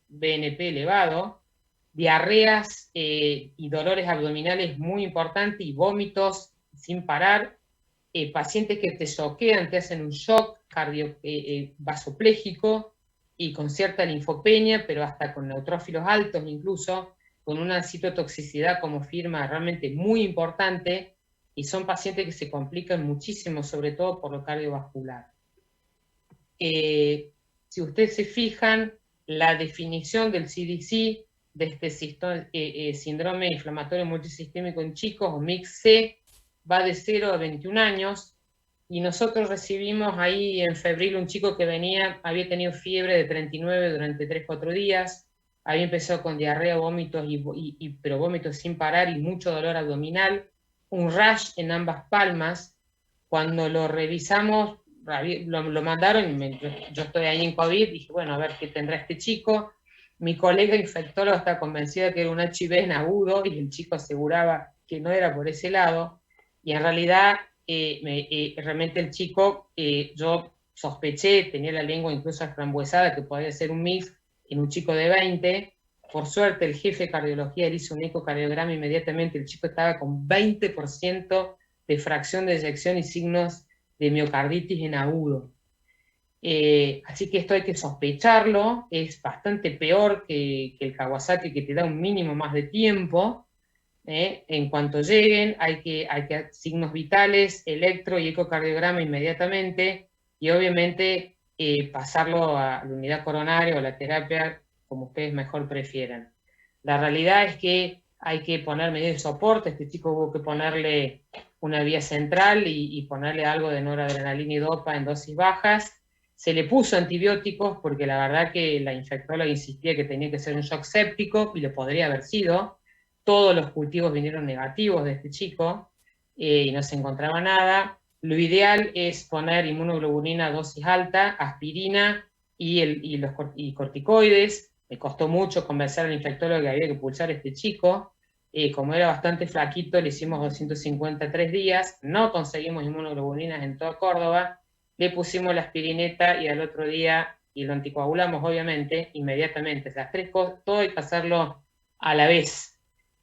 BNP elevado, diarreas y dolores abdominales muy importantes, y vómitos sin parar, pacientes que te choquean, te hacen un shock vasopléjico y con cierta linfopenia, pero hasta con neutrófilos altos incluso, con una citotoxicidad como firma realmente muy importante, y son pacientes que se complican muchísimo, sobre todo por lo cardiovascular. Si ustedes se fijan, la definición del CDC de este síndrome inflamatorio multisistémico en chicos, o MIC-C, va de 0 a 21 años, y nosotros recibimos ahí en febril un chico que había tenido fiebre de 39 durante 3-4 días, había empezado con diarrea, vómitos, pero vómitos sin parar y mucho dolor abdominal, un rash en ambas palmas. Cuando lo revisamos, lo mandaron, y yo estoy ahí en COVID, dije, bueno, a ver qué tendrá este chico. Mi colega infectólogo está convencida que era un HIV en agudo, y el chico aseguraba que no era por ese lado, y en realidad realmente el chico, yo sospeché, tenía la lengua incluso frambuesada, que podía ser un mix en un chico de 20. Por suerte el jefe de cardiología le hizo un ecocardiograma inmediatamente, el chico estaba con 20% de fracción de eyección y signos de miocarditis en agudo. Así que esto hay que sospecharlo, es bastante peor que el Kawasaki, que te da un mínimo más de tiempo. En cuanto lleguen, hay que signos vitales, electro y ecocardiograma inmediatamente, y obviamente pasarlo a la unidad coronaria o la terapia, como ustedes mejor prefieran. La realidad es que hay que poner medidas de soporte. Este chico hubo que ponerle una vía central y ponerle algo de noradrenalina y dopa en dosis bajas. Se le puso antibióticos porque la verdad que la infectóloga insistía que tenía que ser un shock séptico, y lo podría haber sido. Todos los cultivos vinieron negativos de este chico, y no se encontraba nada. Lo ideal es poner inmunoglobulina a dosis alta, aspirina y corticoides. Me costó mucho convencer al infectólogo que había que pulsar a este chico. Como era bastante flaquito, le hicimos 253 días, no conseguimos inmunoglobulinas en toda Córdoba, le pusimos la aspirineta y al otro día, y lo anticoagulamos obviamente, inmediatamente. Las tres cosas, todo hay que hacerlo a la vez.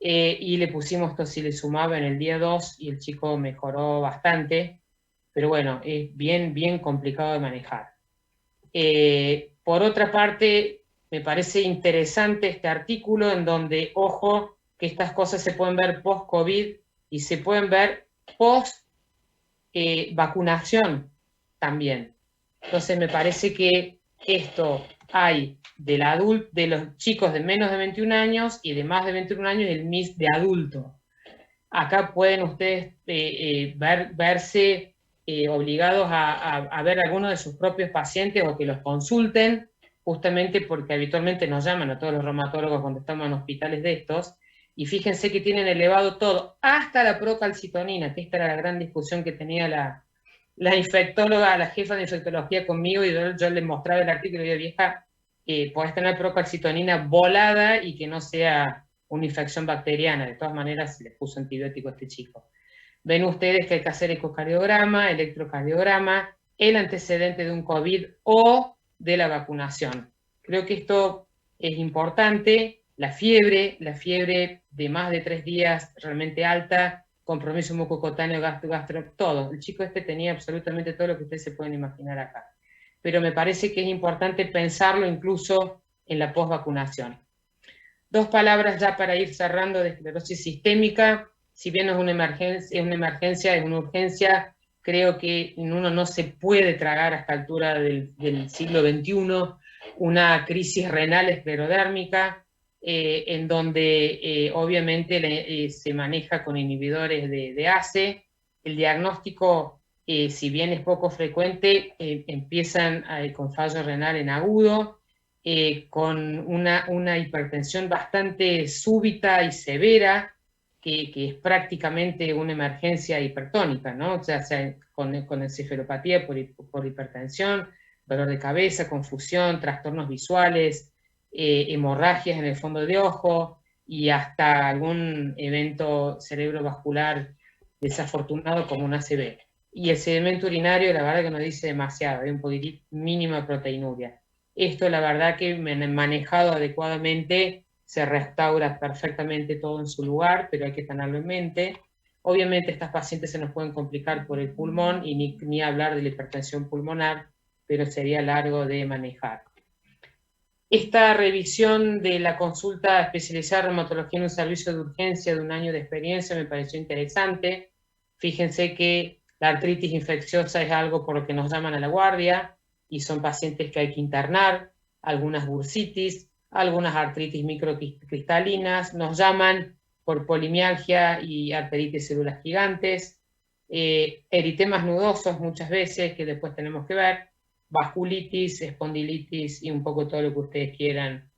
Y le pusimos tocilizumab en el día 2 y el chico mejoró bastante, pero bueno, es bien complicado de manejar. Por otra parte, me parece interesante este artículo en donde, ojo, que estas cosas se pueden ver post-COVID y se pueden ver post-vacunación también. Entonces me parece que esto hay de los chicos de menos de 21 años y de más de 21 años, el MIS de adulto. Acá pueden ustedes verse obligados a ver algunos de sus propios pacientes o que los consulten, justamente porque habitualmente nos llaman a todos los reumatólogos cuando estamos en hospitales de estos, y fíjense que tienen elevado todo, hasta la procalcitonina, que esta era la gran discusión que tenía la infectóloga, la jefa de infectología conmigo, y yo le mostraba el artículo y le dije, vieja, podés tener procalcitonina volada y que no sea una infección bacteriana. De todas maneras, se le puso antibiótico a este chico. Ven ustedes que hay que hacer ecocardiograma, electrocardiograma, el antecedente de un COVID o de la vacunación. Creo que esto es importante. La fiebre de más de 3 días realmente alta, compromiso mucocutáneo, gastro, todo. El chico este tenía absolutamente todo lo que ustedes se pueden imaginar acá. Pero me parece que es importante pensarlo incluso en la posvacunación. 2 palabras ya para ir cerrando de esclerosis sistémica. Si bien no es una emergencia, es una urgencia, creo que uno no se puede tragar a esta altura del siglo XXI una crisis renal esclerodérmica, en donde obviamente se maneja con inhibidores de ACE. El diagnóstico, si bien es poco frecuente, empiezan con fallo renal en agudo, con una hipertensión bastante súbita y severa, que es prácticamente una emergencia hipertónica, ¿no? O sea con encefalopatía por hipertensión, dolor de cabeza, confusión, trastornos visuales, hemorragias en el fondo de ojo y hasta algún evento cerebrovascular desafortunado como un ACV. Y el sedimento urinario, la verdad que no dice demasiado, hay un poquitito mínima proteinuria. Esto, la verdad que manejado adecuadamente, se restaura perfectamente todo en su lugar, pero hay que tenerlo en mente. Obviamente estas pacientes se nos pueden complicar por el pulmón, y ni hablar de la hipertensión pulmonar, pero sería largo de manejar. Esta revisión de la consulta especializada en reumatología en un servicio de urgencia de 1 año de experiencia me pareció interesante. Fíjense que la artritis infecciosa es algo por lo que nos llaman a la guardia, y son pacientes que hay que internar, algunas bursitis, algunas artritis microcristalinas, nos llaman por polimialgia y arteritis células gigantes, eritemas nudosos muchas veces que después tenemos que ver, vasculitis, espondilitis y un poco todo lo que ustedes quieran,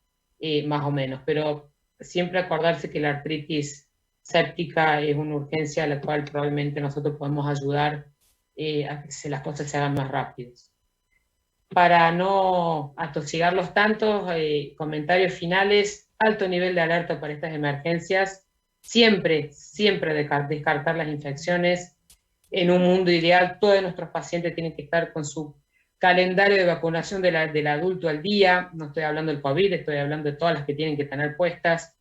más o menos. Pero siempre acordarse que la artritis séptica es una urgencia a la cual probablemente nosotros podemos ayudar a que las cosas se hagan más rápidas. Para no atosigarlos tanto, comentarios finales: alto nivel de alerta para estas emergencias, siempre descartar las infecciones. En un mundo ideal, todos nuestros pacientes tienen que estar con su calendario de vacunación del adulto al día. No estoy hablando del COVID, estoy hablando de todas las que tienen que tener puestas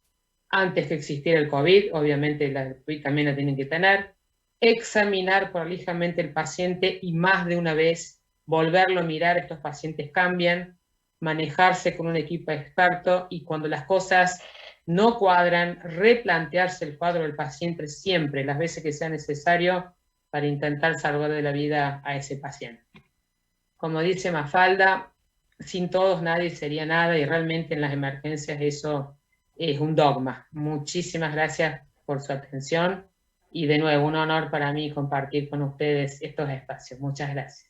antes que existiera el COVID. Obviamente las COVID también la tienen que tener. Examinar prolijamente el paciente y más de una vez volverlo a mirar. Estos pacientes cambian, manejarse con un equipo experto, y cuando las cosas no cuadran, replantearse el cuadro del paciente siempre, las veces que sea necesario, para intentar salvar de la vida a ese paciente. Como dice Mafalda, sin todos nadie sería nada, y realmente en las emergencias eso es un dogma. Muchísimas gracias por su atención, y de nuevo un honor para mí compartir con ustedes estos espacios. Muchas gracias.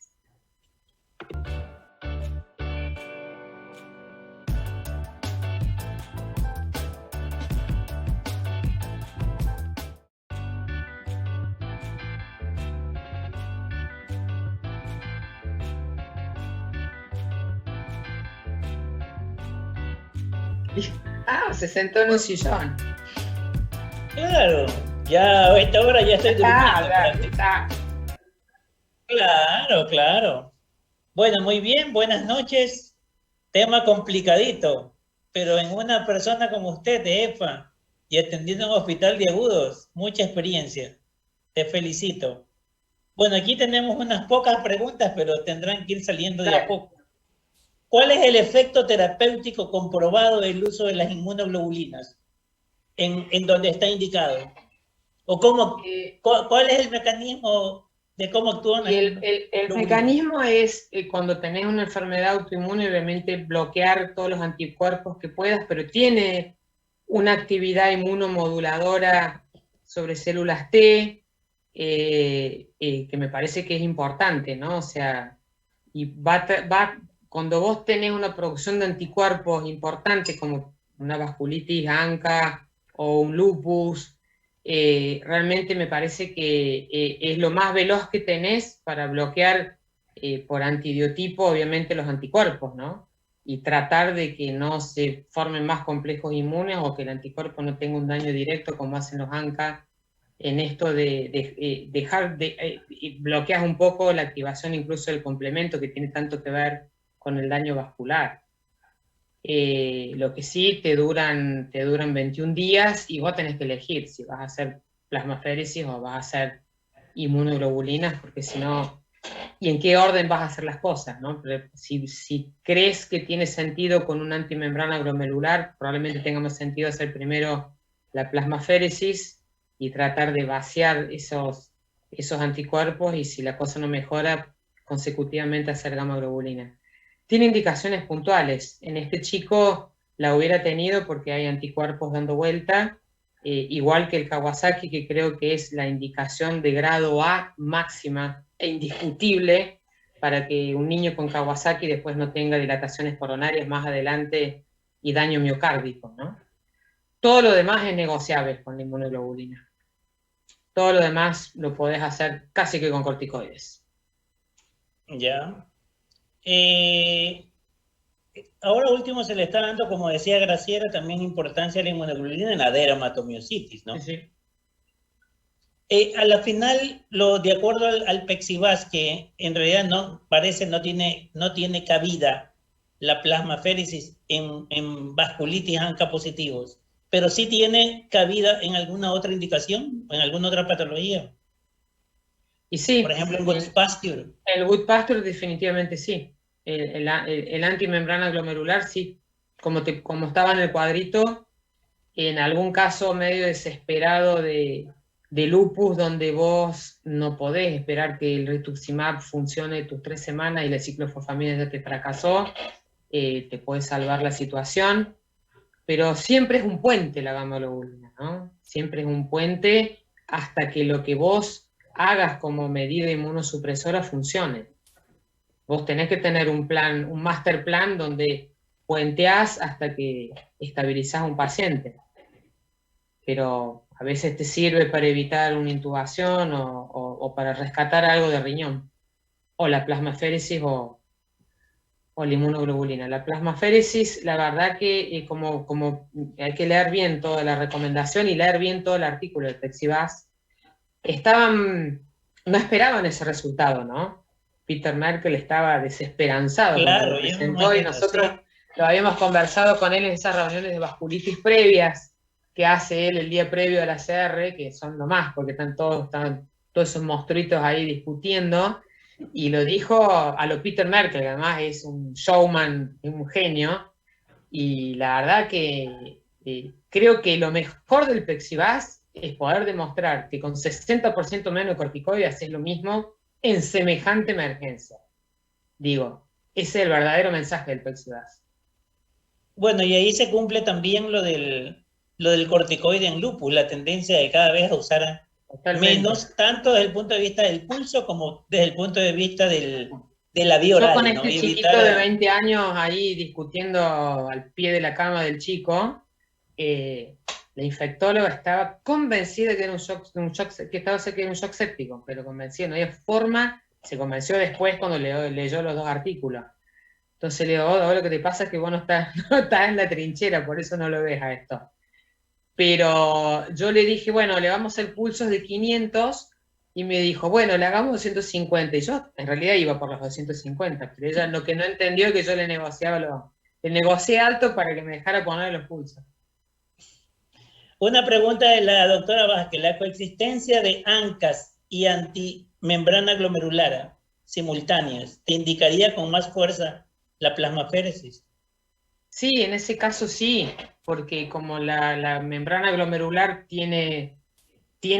Se sentó en un sillón. Claro, ya a esta hora ya estoy durmiendo. Claro. Bueno, muy bien, buenas noches. Tema complicadito, pero en una persona como usted, EFA, y atendiendo en un hospital de agudos, mucha experiencia. Te felicito. Bueno, aquí tenemos unas pocas preguntas, pero tendrán que ir saliendo de a poco. ¿Cuál es el efecto terapéutico comprobado del uso de las inmunoglobulinas en donde está indicado? ¿O cuál es el mecanismo de cómo actúan las inmunoglobulinas? El mecanismo es cuando tenés una enfermedad autoinmune, obviamente bloquear todos los anticuerpos que puedas, pero tiene una actividad inmunomoduladora sobre células T, que me parece que es importante, ¿no? O sea, y va cuando vos tenés una producción de anticuerpos importante, como una vasculitis ANCA o un lupus, realmente me parece que es lo más veloz que tenés para bloquear por antibiotipo, obviamente, los anticuerpos, ¿no? Y tratar de que no se formen más complejos inmunes o que el anticuerpo no tenga un daño directo como hacen los ANCA, en esto de dejar de bloqueas un poco la activación incluso del complemento, que tiene tanto que ver con el daño vascular. Lo que sí te duran 21 días y vos tenés que elegir si vas a hacer plasmaféresis o vas a hacer inmunoglobulinas, porque si no, y en qué orden vas a hacer las cosas, ¿no? Si crees que tiene sentido con una antimembrana glomerular, probablemente tenga más sentido hacer primero la plasmaféresis y tratar de vaciar esos anticuerpos, y si la cosa no mejora, consecutivamente hacer gamma globulina. Tiene indicaciones puntuales. En este chico la hubiera tenido porque hay anticuerpos dando vuelta, igual que el Kawasaki, que creo que es la indicación de grado A máxima e indiscutible para que un niño con Kawasaki después no tenga dilataciones coronarias más adelante y daño miocárdico, ¿no? Todo lo demás es negociable con la inmunoglobulina. Todo lo demás lo podés hacer casi que con corticoides. Ya. Ahora último se le está dando, como decía Graciela, también importancia a la inmunoglobulina en la dermatomiositis, ¿no? Sí. A la final, de acuerdo al Pexivas, que en realidad no parece no tiene cabida la plasmaféresis en vasculitis ANCA positivos, pero sí tiene cabida en alguna otra indicación, en alguna otra patología. Y sí, por ejemplo, en Goodspasture. El Goodspasture definitivamente sí. El antimembrana glomerular sí. Como estaba en el cuadrito, en algún caso medio desesperado de lupus, donde vos no podés esperar que el rituximab funcione tus 3 semanas y la ciclofosfamida ya te fracasó, te puede salvar la situación, pero siempre es un puente la gamma globulina, ¿no? Siempre es un puente hasta que lo que vos hagas como medida inmunosupresora funcione. Vos tenés que tener un plan, un master plan donde puenteás hasta que estabilizás un paciente. Pero a veces te sirve para evitar una intubación o para rescatar algo de riñón. O la plasmaféresis o la inmunoglobulina. La plasmaféresis, la verdad que como hay que leer bien toda la recomendación y leer bien todo el artículo del Pexivas, no esperaban ese resultado, ¿no? Peter Merkel estaba desesperanzado Claro, cuando lo presentó, y nosotros lo habíamos conversado con él en esas reuniones de vasculitis previas que hace él el día previo a la CR, que son lo más, porque están todos esos monstruitos ahí discutiendo, y lo dijo a lo Peter Merkel, que además es un showman, un genio, y la verdad que creo que lo mejor del Pexivas es poder demostrar que con 60% menos de corticoides haces lo mismo en semejante emergencia. Digo, ese es el verdadero mensaje del Pexivas. Bueno, y ahí se cumple también lo del corticoide en lupus, la tendencia de cada vez a usar menos, tanto desde el punto de vista del pulso como desde el punto de vista de la vía oral. Yo con este chiquito de 20 años ahí discutiendo al pie de la cama del chico, la infectóloga estaba convencida que era un shock séptico, pero convencida, no había forma. Se convenció después cuando leyó los 2 artículos. Entonces le digo, lo que te pasa es que vos no estás en la trinchera, por eso no lo ves a esto. Pero yo le dije, bueno, le vamos a hacer pulsos de 500, y me dijo, bueno, le hagamos 250, y yo en realidad iba por los 250, pero ella lo que no entendió es que yo le negocié alto para que me dejara poner los pulsos. Una pregunta de la doctora Vázquez: la coexistencia de ANCAS y antimembrana glomerular simultáneas, ¿te indicaría con más fuerza la plasmaféresis? Sí, en ese caso sí, porque como la membrana glomerular tiene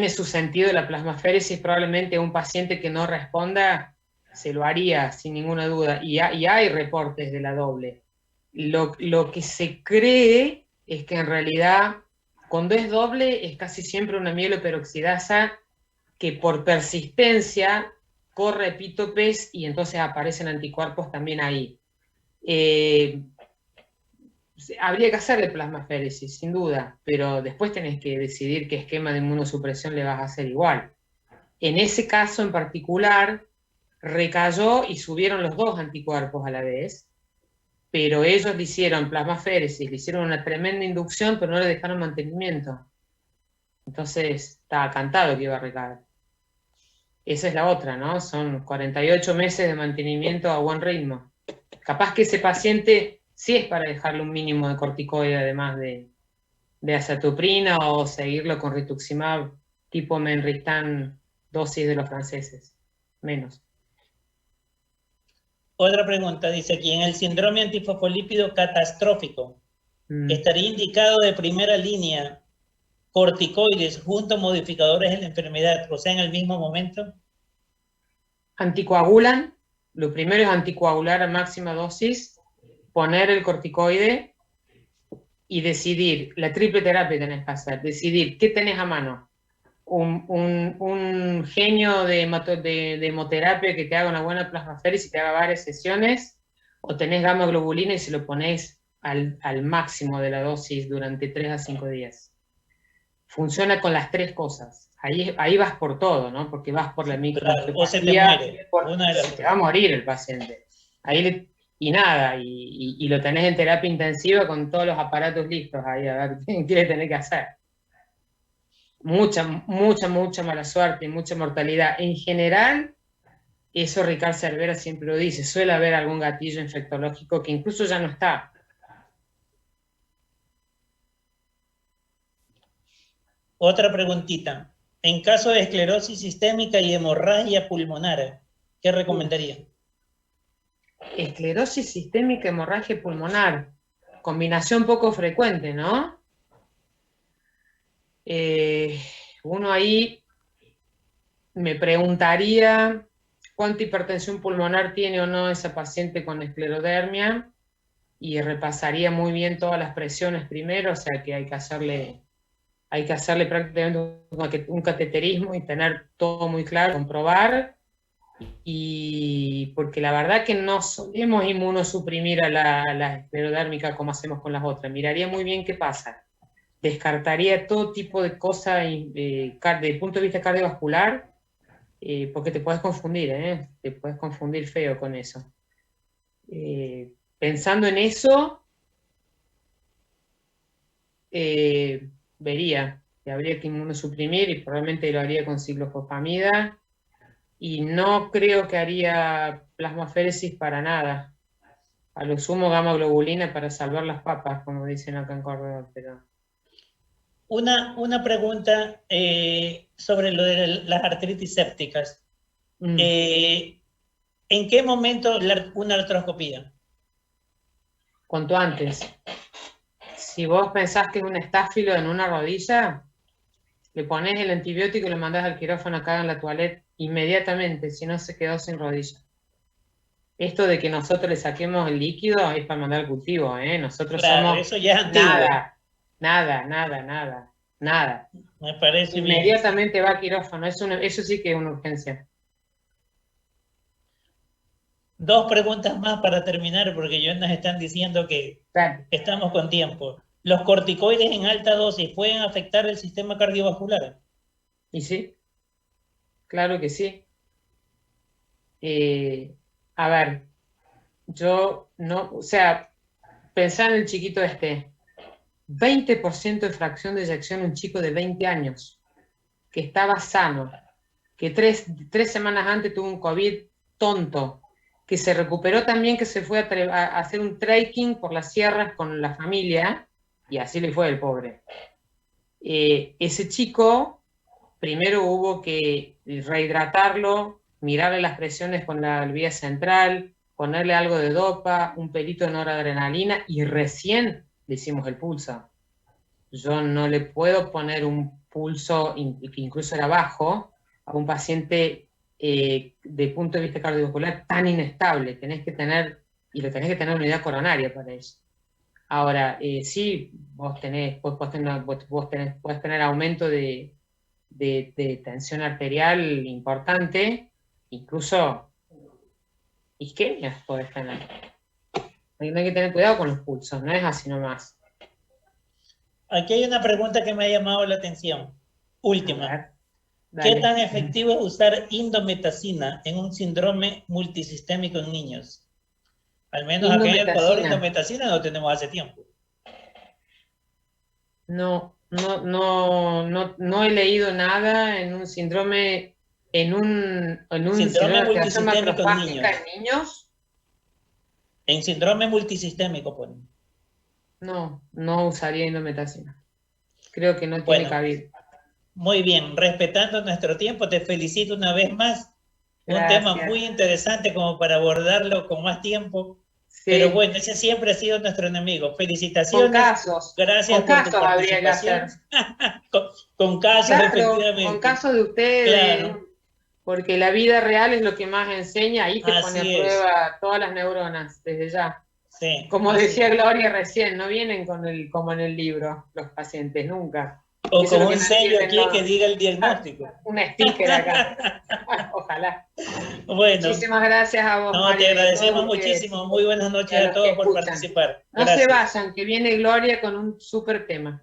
su sentido, la plasmaféresis, probablemente un paciente que no responda se lo haría sin ninguna duda, y hay reportes de la doble. Lo que se cree es que en realidad cuando es doble es casi siempre una mieloperoxidasa que por persistencia corre epítopes y entonces aparecen anticuerpos también ahí. Habría que hacerle plasmaféresis, sin duda, pero después tenés que decidir qué esquema de inmunosupresión le vas a hacer igual. En ese caso en particular, recayó y subieron los dos anticuerpos a la vez, pero ellos le hicieron plasmaféresis, le hicieron una tremenda inducción, pero no le dejaron mantenimiento. Entonces, estaba cantado que iba a recaer. Esa es la otra, ¿no? Son 48 meses de mantenimiento a buen ritmo. Capaz que ese paciente sí es para dejarle un mínimo de corticoide, además de azatoprina, o seguirlo con rituximab tipo Menristan, dosis de los franceses, menos. Otra pregunta, dice aquí, en el síndrome antifosfolípido catastrófico, ¿estaría indicado de primera línea corticoides junto a modificadores en la enfermedad, o sea, en el mismo momento? Anticoagulan, lo primero es anticoagular a máxima dosis, poner el corticoide y decidir, la triple terapia tenés que hacer, decidir qué tenés a mano. Un genio de hemoterapia que te haga una buena plasmaféresis y te haga varias sesiones, o tenés gamma globulina y se lo ponés al máximo de la dosis durante 3 a 5 días. Funciona con las tres cosas. Ahí vas por todo, ¿no? Porque vas por la microangiopatía. O se te muere. Se va a morir el paciente. Y nada, y lo tenés en terapia intensiva con todos los aparatos listos ahí, a ver qué le tenés que hacer. Mucha mala suerte, mucha mortalidad. En general, eso Ricard Cervera siempre lo dice, suele haber algún gatillo infectológico que incluso ya no está. Otra preguntita. En caso de esclerosis sistémica y hemorragia pulmonar, ¿qué recomendaría? Esclerosis sistémica, hemorragia pulmonar. Combinación poco frecuente, ¿no? Uno ahí me preguntaría cuánta hipertensión pulmonar tiene o no esa paciente con esclerodermia y repasaría muy bien todas las presiones primero, o sea que hay que hacerle prácticamente un cateterismo y tener todo muy claro, comprobar, y porque la verdad que no solemos inmunosuprimir a la esclerodérmica como hacemos con las otras. Miraría muy bien qué pasa. Descartaría todo tipo de cosas desde el punto de vista cardiovascular, porque te puedes confundir, te puedes confundir feo con eso. Pensando en eso, vería que habría que inmunosuprimir y probablemente lo haría con ciclofosfamida, y no creo que haría plasmaféresis para nada. A lo sumo gamma globulina para salvar las papas, como dicen acá en Córdoba, pero... Una pregunta sobre lo de las artritis sépticas. ¿En qué momento una artroscopía? Cuanto antes. Si vos pensás que es un estáfilo en una rodilla, le pones el antibiótico y le mandás al quirófano acá en la toilette inmediatamente, si no se quedó sin rodilla. Esto de que nosotros le saquemos el líquido es para mandar al cultivo, Nosotros somos eso ya es antiguo. Nada. Me parece inmediatamente bien. Va a quirófano, eso sí que es una urgencia. Dos preguntas más para terminar, porque ya nos están diciendo que estamos con tiempo. ¿Los corticoides en alta dosis pueden afectar el sistema cardiovascular? Y sí, claro que sí. A ver, yo no, o sea, pensá en el chiquito 20% de fracción de eyección, un chico de 20 años, que estaba sano, que tres semanas antes tuvo un COVID tonto, que se recuperó también, que se fue a hacer un trekking por las sierras con la familia, y así le fue el pobre. Ese chico, primero hubo que rehidratarlo, mirarle las presiones con la vía central, ponerle algo de dopa, un pelito de noradrenalina, y recién le hicimos el pulso. Yo no le puedo poner un pulso, que incluso era bajo, a un paciente de punto de vista cardiovascular tan inestable. Tenés que tener unidad coronaria para eso. Ahora, sí, puedes tener aumento de tensión arterial importante, incluso isquemias podés tener. hay que tener cuidado con los pulsos, no es así nomás. Aquí hay una pregunta que me ha llamado la atención. Última. ¿Qué tan efectivo es usar indometacina en un síndrome multisistémico en niños? Al menos acá en Ecuador, indometacina no tenemos hace tiempo. No he leído nada en un síndrome, en un síndrome multisistémico en niños. En síndrome multisistémico, pues. No usaría indometacina. Creo que no tiene cabida. Muy bien, respetando nuestro tiempo, te felicito una vez más. Gracias. Un tema muy interesante como para abordarlo con más tiempo. Sí. Pero bueno, ese siempre ha sido nuestro enemigo. Felicitaciones. Con casos. Gracias por tu participación. Con casos, claro, efectivamente. Con casos de ustedes. Claro. Porque la vida real es lo que más enseña. Ahí te pone a prueba todas las neuronas, desde ya. Sí, como decía Gloria recién, no vienen como en el libro los pacientes, nunca. O con un sello aquí que diga el diagnóstico. Un sticker acá. Ojalá. Bueno. Muchísimas gracias a vos, María, te agradecemos muchísimo. Muy buenas noches a todos por participar. No se vayan, que viene Gloria con un súper tema.